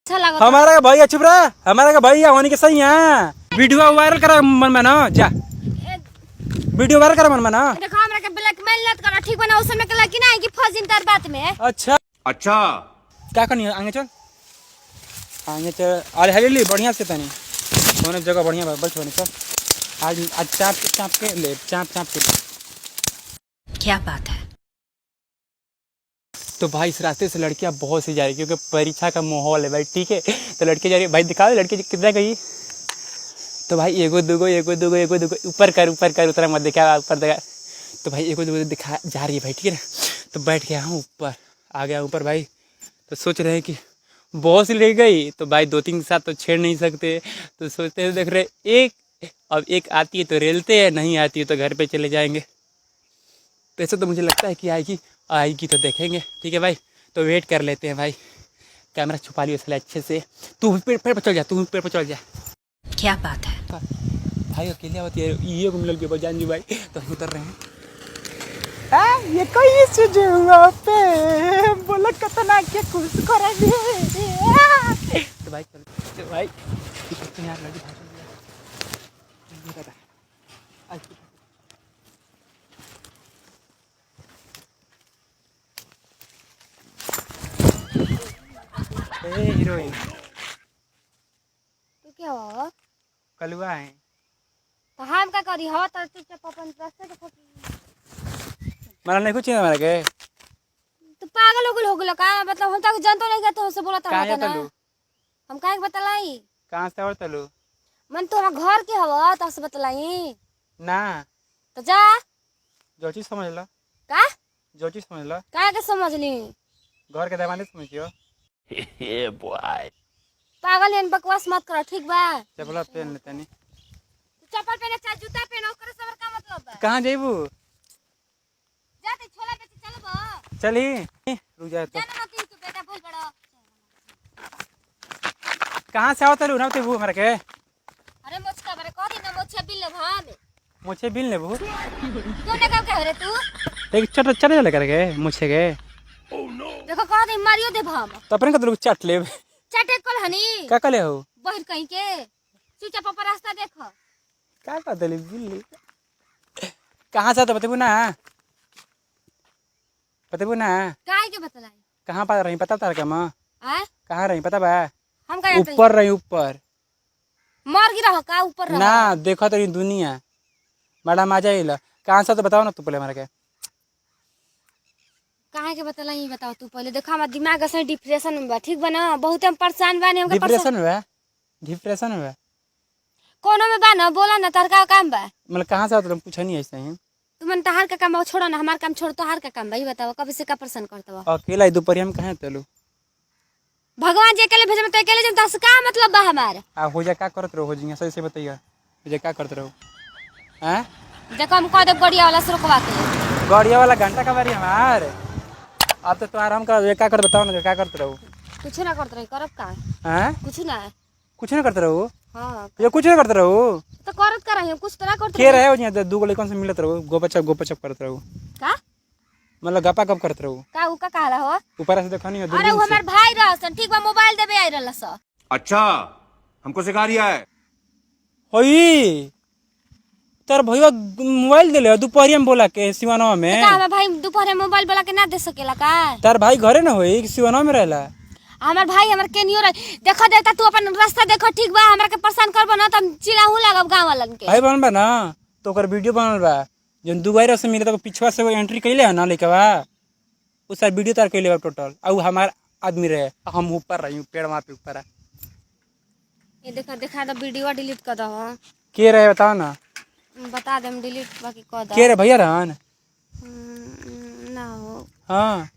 अच्छा लगा हमारा का भैया चुप रहा, हमारा का भैया होने के सही है। वीडियो वायरल करा मन में ना जा, वीडियो वायरल करा मन में ना। देखो हमरा के ब्लैकमेल मत करो, ठीक बना। उस समय के लड़की ना है कि फजिन तर बात में। अच्छा अच्छा क्या करनी है, आगे चल आगे चल। अरे हले बढ़िया से तनी होने जगह बढ़िया बस होने चल। आज आज चाप चाप के ले, चाप चाप के। क्या बात है। तो भाई इस रास्ते से लड़कियां बहुत सी जा रही क्योंकि परीक्षा का माहौल है भाई, ठीक है। तो लड़की जा रही भाई, दिखा लड़की कितना गई। तो भाई एगो दूगो ऊपर कर उतना मत दिखा, ऊपर दिखा। तो भाई एगो दूगो दिखा जा रही है भाई, ठीक है ना। तो बैठ गया हूँ ऊपर, आ गया ऊपर भाई। तो सोच रहे हैं कि बहुत सी ले गई तो भाई दो तीन के साथ तो छेड़ नहीं सकते। तो सोचते हैं, देख रहे एक, अब एक आती है तो रेलते हैं, नहीं आती है तो घर पे चले जाएंगे। पैसे तो मुझे लगता है कि आएगी तो देखेंगे, ठीक है भाई। तो वेट कर लेते हैं भाई। कैमरा छुपा लियो इसलिए अच्छे से। तू भी पेड़ पर चल जा, तू भी पेड़ पर चल जा। क्या बात है भाई अकेले होती है ये को मिलल के बजान जी भाई। तो हम उतर रहे हैं। ये कोई सुजुआ पे बोला कितना के खुश कर दे। तो भाई चल, तो भाई यार लड़की भाषण दिया। हीरोइन तू क्या हो कलुआ है। तो हम का करी हो तो चुपचाप अपन रास्ते के फोटो। मारा नहीं कुछ हमारा के तो पागल हो गेलो का, मतलब हम तक जानतो नहीं, तो हमसे बोला था कहाँ ना। तलू, हम काहे के बतलाई। कहाँ से और तलू मन तो हम घर के हवा तो से बतलाई ना। तो जा जो चीज समझ ला, का जो चीज समझ ला, काहे के समझ ली। घर के दामाद समझियो। पागल है, बकवास मत करो, ठीक बा। चपला पहन लेते नहीं। चप्पल पहने चाहे जूता पहनो, ओकरे से का मतलब बा। कहाँ जाइबू, जाते छोला बेचे चलबो। चली रुक जाए तो। जाना ना तू बेटा बोल बड़ा। कहाँ से आओ तलू ना तेबू हमारे के। अरे मोचका बारे कह दी ना, मोछे बिल ले भाम मुझे बिल ले बहू। तूने का कह रे तू। एक चट चले चले करके मुझे के। देखो कह दी मारियो दे भाम। तो अपने का तो चट ले चटे कल हनी क्या कले हो, बहिर कहीं के चुपचाप पर रास्ता देखो। क्या कर दली बिल्ली। कहाँ से तो बतेबू ना, बतेबू ना। काहे के बतलाई। कहाँ पर रही पता तार क्या माँ, आ कहाँ रही पता बा। हम का ऊपर रही ऊपर मर गिरा हो का ऊपर रहो। ना देखो तो दुनिया मैडम आ जाइला। कहाँ से तो बताओ ना तू पहले हमारे के। काहे के बतलाई बताओ तू पहले। देखो हमारा दिमाग असली डिप्रेशन में बा, ठीक बा ना। बहुत हम परेशान बानी। हमके डिप्रेशन में, डिप्रेशन में कोनो में बा ना, बोला ना तार का काम बा। मतलब कहाँ से आओ तुम पूछा नहीं ऐसे ही। तू मन तहार का काम बा छोड़ो ना, हमार काम छोड़, तोहार का काम बा। ये बताओ कब से का परेशान करत बा। अकेला दोपहर हम कहाँ तलू। भगवान जे अकेले भेजम तो अकेले जम, तस का मतलब बा हमार। आ हो जा क्या करत रहो, हो जी सही से बताइए हो जा क्या करते रहो। हैं देखो हम कह दे गड़िया वाला से रुकवा के। गाड़िया वाला घंटा का बारी हमार। अब तो तुम्हारा हम का क्या कर बताओ ना, क्या करते रहो। कुछ ना करत रही, करब का। हैं कुछ ना। कुछ नहीं करते रहो, हां ये कुछ नहीं करते रहो। तो करत का रही, कुछ तो ना करत के रहे हो जी दू गो लेकिन से मिलत रहो, गोपचप करते रहो। का मतलब गपा कब करते रहो। का उ का कहला हो। ऊपर से देखो नहीं अरे दूरबीन वो से। हमार भाई रहसन, ठीक बा। मोबाइल देबे आई रहल स। अच्छा हमको सिखा रिया है। होई तार भैया मोबाइल दे ले दोपहरिया में बोला के सिवानवा का में। हमार भाई दोपहर में मोबाइल वाला के ना दे सकेला का। तार भाई घरे ना होई कि सिवानवा में रहला। हमार भाई हमार केनियो रह। देखो देता तू अपन रास्ता देखो, ठीक बा। हमरा के परेशान करबो ना त हम चिल्लाहू लागब गांव वालन के। भाई बनल बा ना तो ओकर वीडियो बनल बा। जन दुबारा से मिले तो पिछवा से वो एंट्री कइले है ना लेके बा, उ सार वीडियो तार कइले बा टोटल। और हमार आदमी रहे, हम ऊपर रही पेड़ वहां पे ऊपर है। ये देखा दो वीडियो डिलीट कर दो। के रहे बताओ ना। बता दे हम डिलीट बाकी कर दो। के रहे भैया रहन। ना हो हाँ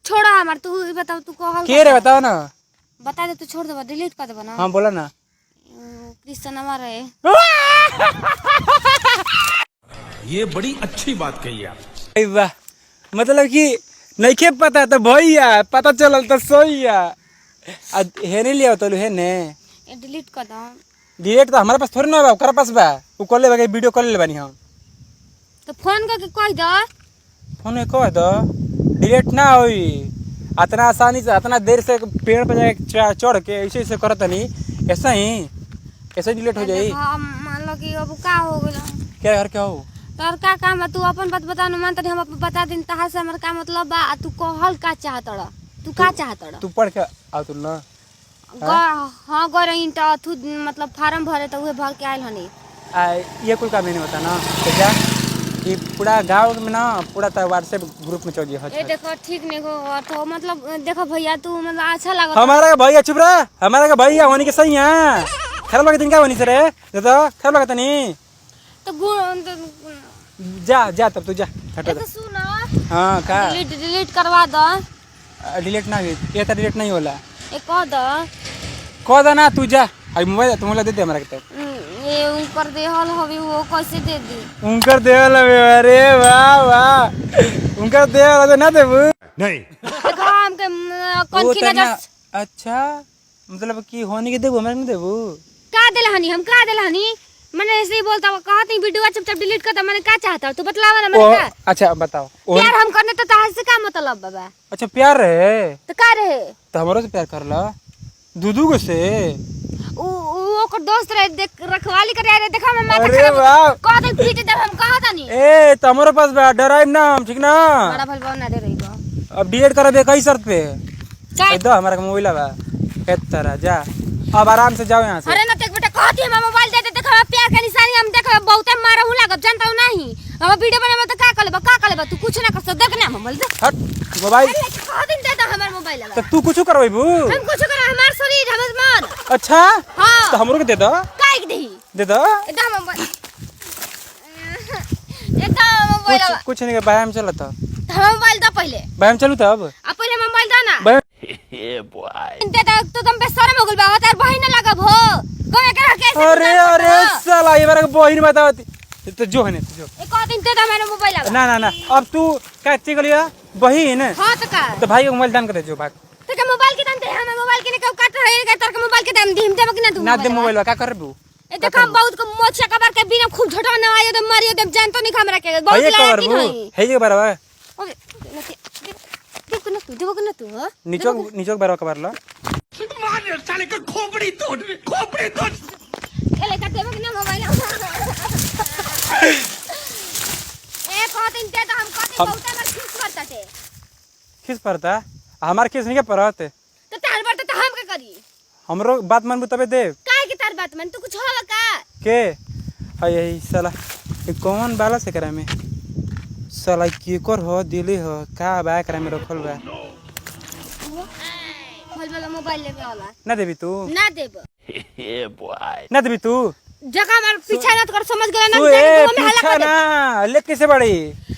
छोड़ा हमार। तू ही बताओ तू कहल के रहे बताओ ना। बता दे तू, छोड़ दे डिलीट कर देबो ना। हाँ बोला ना। कृष्ण हमार है। ये बड़ी अच्छी बात कही आप। अरे वाह, मतलब कि नहीं के पता तो भैया पता चलल तो सोइया। हे नहीं लिया तो है ने ये डिलीट कर दो। डिलीट तो हमारे पास थोड़ी ना बा, ओकरा पास बा। उ कर ले बा, वीडियो कर ले बानी हम। तो फोन करके कह दो। फोन में कह दो डिलीट ना होई। इतना आसानी से इतना देर से पेड़ पे जाके चढ़ के ऐसे ऐसे करत नहीं ऐसा ही ऐसे डिलीट हो जाई। मान लो कि अब का हो गेल क्या यार क्या हो तोर का काम है तू अपन बात बता न मान तनी हम अपन बता दिन तहां से हमर का मतलब बा तू कहल का चाहतड़ तू का चाहतड़ तू पढ़ के आ तू ना हां गरइन त तू मतलब फार्म भरे त उहे भर के आइल हनी ये कोई काम नहीं होता ना तो क्या ये पूरा गांव में ना पूरा व्हाट्सएप ग्रुप में चल गया ए देखो ठीक नहीं हो तो मतलब देखो भैया तू मतलब अच्छा लगा हमारा का भैया चुप रहा हमारा का भैया होने के सही है खराब लगे दिन क्या होनी सर तो खराब लगता नहीं तो जा तब तू जा हटा दे सुन हाँ का डिलीट करवा दो डिलीट ना ये तो डिलीट नहीं होला ए कह दो ना तू जा अभी मोबाइल तुम दे दे हमारा के ये ऊपर देहल हवे वो कैसे दे दी उनकर देहल हवे अरे वाह वाह उनकर देहल हवे ना देबू नहीं देखो हम के कौन की नजर अच्छा मतलब कि होने के देबू हमरा नहीं देबू का देलहनी हम का देलहनी मैंने ऐसे ही बोलता कहत नहीं वीडियो चुपचाप डिलीट कर द मैंने का चाहता तू बतलावा ना मैंने का अच्छा बताओ प्यार हम करने तो तार से का मतलब बाबा अच्छा प्यार रहे तो का रहे तो हमरो से प्यार कर ला दूधू को से वो को दोस्त रहे देख रखवाली करे रे देखा मैं माथा अरे वाह कह दे पीट दे हम कहत नहीं ए तमरो पास बा डराइब ना हम ठीक ना बड़ा भल बना दे रही बा अब डिलीट करबे कई शर्त पे का दो हमारा मोबाइल बा तरह जा अब आराम से जाओ यहाँ से अरे ना देख बेटा कहती है मोबाइल दे दे देखा प्यार का निशानी हम देख बहुत मारा हूं लागब जानता हूं नहीं हम वीडियो बनावे तो का करबा तू कुछ ना कर सक देख ना मोबाइल दे हट मोबाइल कह दिन दे दो हमर मोबाइल तो तू कुछ करबू हम कुछ कर हमार शरीर हमर मन अच्छा हां तो हमरो के दे दो काहे के देही दे दो एकदम मोबाइल एकदम मोबाइल कुछ नहीं के व्यायाम चलता हम मोबाइल दो पहले व्यायाम चलू तब पहले मोबाइल दो ना ए बॉय दे दो तो तुम पे शर्म हो गेल बा तार बहिन लगब हो कोने के कैसे अरे साला ये बार बहिन बतावती तो जो है ने जो एक दिन दे दो मेरा मोबाइल ना अब तू क्या चीज लिया बहिन हां तो भाई को मोबाइल दान कर दे जो भाग तो के मोबाइल के दाम दे हम मोबाइल के ने काट रहे के तार के मोबाइल के दाम दीम देब कि ना तू ना दे मोबाइल का करबू ए देख हम बहुत को मोचा कबर के बिना खूब झटो ना आयो तो मारियो दम जानतो नहीं हमरा के बहुत लायक की नहीं है ये बार ओके देबो कि ना तू हां नीचो बार कबर लो मार साले का खोपड़ी तोड़ एले का देबो कि ना मोबाइल ए कहतिन ते तो हम कहतिन बहुत हमर खिस करता थे किस पड़ता हमार किस नहीं के परत तो तार बात तो हम का करी हमरो बात मानबू तबे दे काहे के तार बात मन तू कुछ होला का के हाय यही साला ये कौन बाला से करा में साला केकर हो दिले हो का बा करा में रखल बा मोबाइल वाला मोबाइल लेबे वाला ना देबी तू ना देब ए बॉय ना देबी तू जगह मार पीछा ना कर समझ गए ना तू ए पीछा ना ले कैसे बड़ी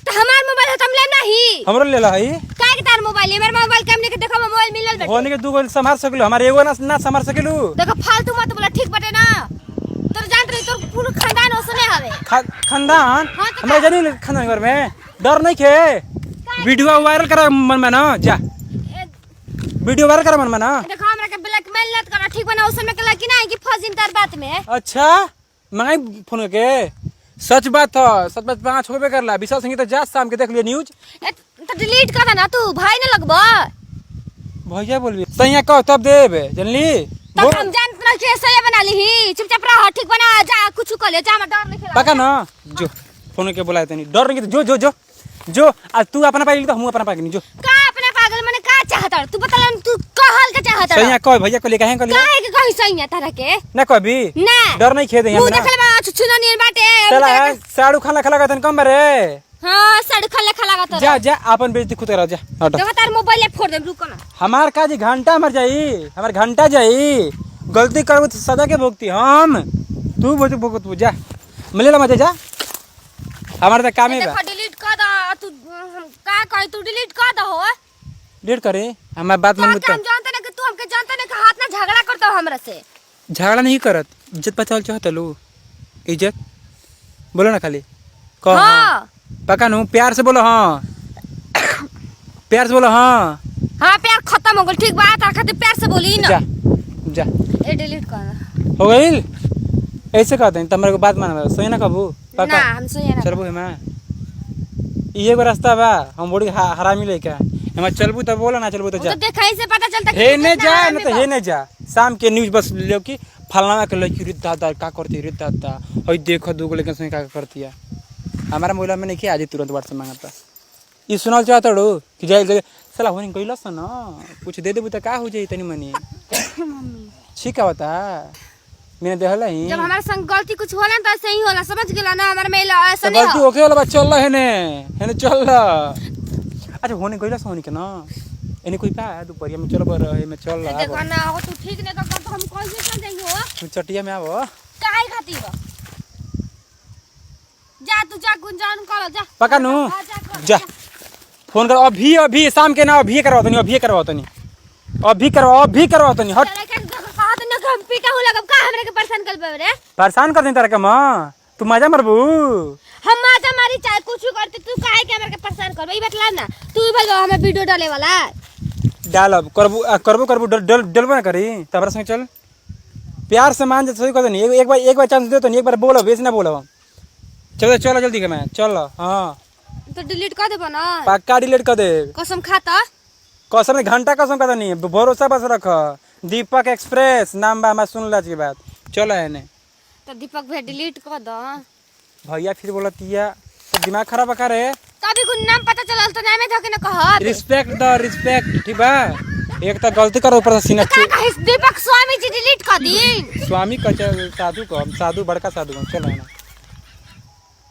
तो हमार मोबाइल है तुम ले नहीं हमरो ले ला हई काहे के तार मोबाइल है मेरा मोबाइल हमने के देखो मोबाइल मिलल बेटे होने के दू गो संभाल सकलू हमारे एगो ना संभाल सकलू देखो फालतू मत बोला ठीक बटे ना तोर जान रही तोर पूरा खानदान ओसने हवे खानदान हाँ तो हमरा जानी खानदान घर में डर नहीं खे वीडियो वायरल करा मन में ना जा वीडियो वायरल करा मन में ना देखो हमरा के ब्लैकमेल मत करा ठीक बना ओसने के लकी ना कि फजिन तार बात में अच्छा मंगाई फोन के सच बात है सच बात 5 होबे करला विशाल सिंह तो जा शाम के देख लियो न्यूज तो डिलीट कर ना तू भाई ना लगबा भैया बोलबी सैया कह तब देबे जानली तब हम जान ना के सही बना ली चुपचाप रह ठीक बना जा कुछ कर ले जा मत डर नहीं पका ना जो फोन के बुलाए तनी डर नहीं जो जो जो जो आज तू अपना पागल तो हम अपना पागल जो का अपना पागल मने का चाहता तू बता तू कहल के चाहता सैया कह भैया को ले काहे को ले काहे के कहि सैया तारा के ना कहबी ना डर नहीं खे दे मुंह देखले बा छुछुना नियर बाटे चला साड़ू खाना खला का तन कम रे हां साड़ू खले खला का जा जा अपन बेइज्जती खुद करा जा हट देखो तार मोबाइल ले फोड़ दे रुको ना हमार का जी घंटा मर जाई हमार घंटा जाई गलती करबो तो सजा के भुगती हम तू भुगत जा मिलेला मत जा हमार त कामे बा देखो डिलीट कर दा तू का कहि तू डिलीट कर दा हो डिलीट करे हमार बात मन हम जानते ना कि तू हमके जानते ना कि हाथ ना झगड़ा करता हो हमरा से झगड़ा नहीं करत इज्जत बचावल चाहत लो इज्जत बोलो ना खाली कह हां पका नु प्यार से बोलो हां प्यार से बोलो हां हां प्यार खत्म हो गेल ठीक बात आ खातिर प्यार से बोली ना जा जा ए डिलीट कर हो गइल ऐसे कहते हैं तमरे को बात मानबा सही ना कहबू पका ना हम सही ना चलबू हेमा ये एगो रास्ता बा हम बड़ी हरामी लइका हम चलबू तो बोला ना चलबू तो जा तो देखाई से पता चलता कि हे तू ने कितना जा आराम ना में तो बा। हे ने जा शाम के न्यूज़ बस लो कि फलाना के लड़की रे दादा का करती रे दादा ओए देखो दूगो लेकिन संग का करती है हमारा मोबाइल में नहीं कि आज तुरंत व्हाट्सएप मांगता ई सुनल चाहत रो कि जाए साला होनी कइलस ना कुछ दे देबू त का हो जाई तनी मनी ठीक होता मैंने देखला ही जब हमारे संग गलती कुछ होला ना तो ऐसे ही होला, समझ गेला ना? हमारे में ऐसा नहीं गलती हो। होके वाला बा चल रहा है ने चल रहा अच्छा होने कइलस होनी के ना एने कोई का दोपहरिया में चल बर है में चल रहा देखो ना हो तू ठीक नहीं कर तो हम कैसे चल जाएंगे हो? तू चटिया में आवो काहे खातिर हो? जा तू जा गुंजान कर जा पका नु हाँ, कर, जा फोन कर अभी शाम के ना अभी करवा तनी अभी करवा तनी हट चले के कहा तो ना हम पीटा हो लगा का हमरे के परेशान कर बे रे? परेशान कर दे तारा के मां तू मजा मरबू हम माता मारी चाहे कुछ करते तू काहे के हमरे के परेशान कर ई बतला ना? तू ही बोल हमें वीडियो डाले वाला डालब करबू डलबो ना करी तबरा संग चल प्यार से मान जा सही कर दनी एक बार चांस दे तो एक बार बोलो बेच ना बोलो चलो जल्दी के मैं चल हां तो डिलीट कर देबो ना? पक्का डिलीट कर दे कसम खाता कसम घंटा कसम कर दनी भरोसा बस रख दीपक एक्सप्रेस नाम बा मैं सुन ला की बात चलो है ने तो दीपक भाई डिलीट कर दो। भैया फिर बोलतिया तो दिमाग खराब करे तभी कुछ नाम पता चलल तो नाम में धके न कहत रिस्पेक्ट ठीक बा एक तो गलती कर ऊपर से सीना का कहिस दीपक स्वामी जी डिलीट कर दी? स्वामी का साधु को हम साधु बड़का साधु को चलो है ना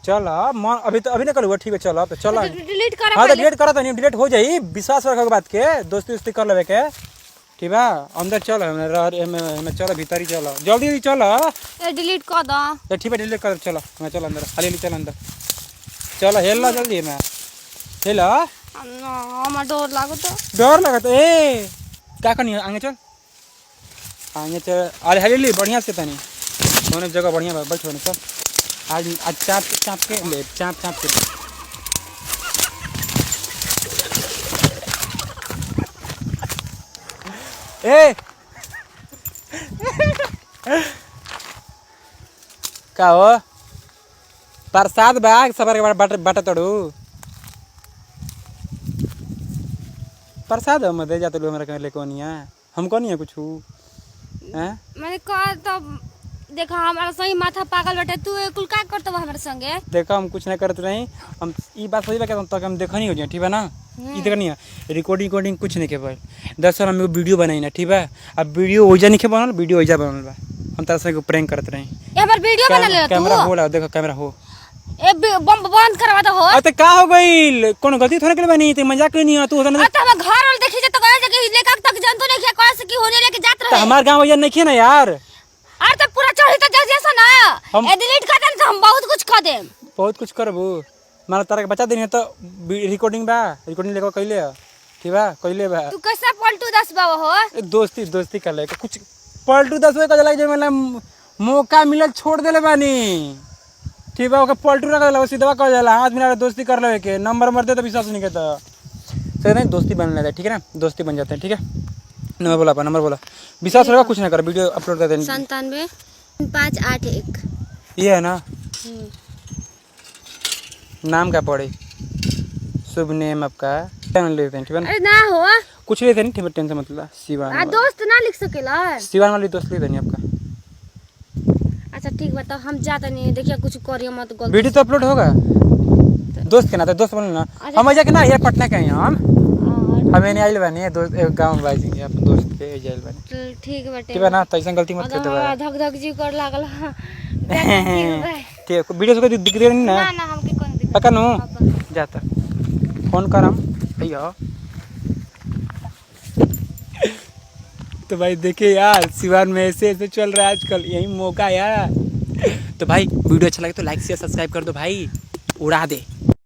चल मन अभी ना करूँ ठीक है चलो तो चलो डिलीट कर हाँ तो डिलीट करा तो नहीं डिलीट हो जाई विश्वास रखो बात के दोस्ती उस्ती कर लेवे के ठीक बा अंदर चलो मैं चलो भीतर ही चलो जल्दी चलो डिलीट कर दो। तो ठीक है डिलीट कर चलो मैं चलो अंदर खाली चल अंदर चलो हेल ला जल्दी मैं हेल हमार डर लागो तो डर लगा तो ए क्या करनी है आगे चल अरे हली बढ़िया से तनी सोने जगह बढ़िया बैठो ने चल आज चाप के ले चाप के ए का हो प्रसाद बाग सबर के बाटा तोड़ू प्रसाद हम दे जाते हमरा के ले कोनिया हम कोनिया कुछ हैं मैंने कहा तो देखा हमारा सही माथा पागल बैठे तू कुल का करत बा हमारे संगे? देखो हम कुछ नहीं करते नहीं हम ई बात सही बा के तक हम देखनी हो जाए ठीक है ना ई देखनी है रिकॉर्डिंग कुछ नहीं के भाई दरअसल हम वीडियो बनाई ना ठीक है अब वीडियो ओइजा नहीं के बनल वीडियो ओइजा बनल बा हम तारा से प्रैंक करत रही ये हमार वीडियो बना ले तू कैमरा हो ला देखो कैमरा हो ए बम बंद करवा दो हो। अरे का हो गइल कोनो गलती थोड़े के बनी ते मजाक नहीं है तू होता अब तो हम घर वाले देखी जे तो गए जे कि लेका तक जंतु नहीं क्या से की होने लेके जात तो रहे हमार गांव वजन नहीं है ना यार अरे तो पूरा चढ़ी तो जैसा ना ए डिलीट कर दे तो हम बहुत कुछ कर देम बहुत कुछ करबू मारा तारा के बचा देनी तो रिकॉर्डिंग लेके कइले ठीक बा कइले बा तू कैसा पलटू 10 बाबा हो? दोस्ती कर ले कुछ पलटू 10 का लग जे मतलब मौका मिलल छोड़ देले बानी ठीक बा ओके पलटू ना कर सीधा कह जाला हाथ मिला दोस्ती कर लेवे के नंबर दे तो विश्वास नहीं करता सही नहीं दोस्ती बन लेता ठीक है ना दोस्ती बन जाते हैं ठीक है नंबर बोला विश्वास रहेगा कुछ ना कर वीडियो अपलोड कर देंगे 97 581 ये है ना नाम क्या पड़े शुभ नेम आपका लेते हैं ठीक है ना अरे ना हो कुछ लेते नहीं ठीक टेंशन मतलब शिवान दोस्त ना लिख सकेला शिवान वाली दोस्त लेते नहीं आपका अच्छा ठीक बता हम जाते नहीं देखिए कुछ करियो मत गलती वीडियो तो अपलोड होगा दोस्त के ना दोस्त बोले ना हम जाके ना ये पटना के हैं हम हमें नहीं आइल बानी दोस्त गांव भाई जी अपन दोस्त के जाइल बानी ठीक बटे ठीक है ना तो ऐसा गलती मत कर देबा धक धक जी कर लागल ठीक वीडियो से कोई दिख रही नहीं ना ना हमके कोन दिक्कत पक्का नो जाता फोन करम भैया तो भाई देखिए यार सिवान में ऐसे चल रहा है आजकल यही मौका यार तो भाई वीडियो अच्छा लगे तो लाइक शेयर सब्सक्राइब कर दो भाई उड़ा दे।